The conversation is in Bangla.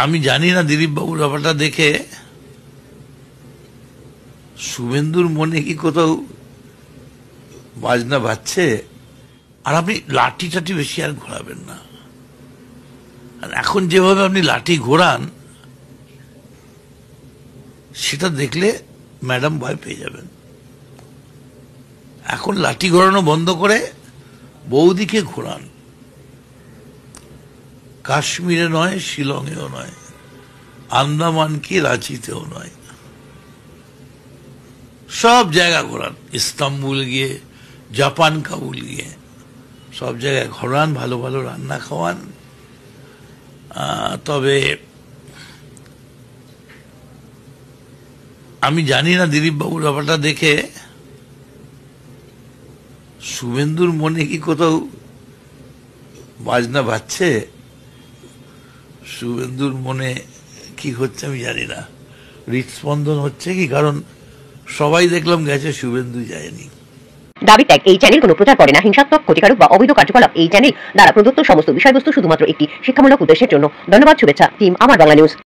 আমি জানি না দিলীপ বাবুর ব্যাপারটা দেখে শুভেন্দুর মনে কি কোথাও বাজনা বাজছে। আর আপনি লাঠি টাঠি বেশি আর ঘোরাবেন না। আর এখন যেভাবে আপনি লাঠি ঘোরান সেটা দেখলে ম্যাডাম ভয় পেয়ে যাবেন। এখন লাঠি ঘোরানো বন্ধ করে বৌদিকে ঘোরান। কাশ্মীরে নয়, শিলংয়েও নয়, আন্দামান কি রাঁচিতেও নয়, সব জায়গা ঘোরান। ইস্তাম্বুল গিয়ে, জাপান কাবুল গিয়ে সব জায়গায় ঘোরান, ভালো ভালো রান্না খাওয়ান। তবে আমি জানি না দিলীপ বাবুর ব্যাপারটা দেখে শুভেন্দুর মনে কি কোথাও বাজনা বাজছে। শুভেন্দুর মনে কি হচ্ছে আমি জানি না। হৃদস্পন্দন হচ্ছে কি, কারণ সবাই দেখলাম গেছে, শুভেন্দু যায়নি। দাবি ত্যাগ। এই চ্যানেল কোনো প্রচার করে না হিংসাত্মক, ক্ষতিকারক বা অবৈধ কার্যকলাপ। এই চ্যানেল দ্বারা প্রদত্ত সমস্ত বিষয়বস্তু শুধুমাত্র একটি শিক্ষামূলক উদ্দেশ্যের জন্য। ধন্যবাদ। শুভেচ্ছা টিম আমার বাংলা নিউজ।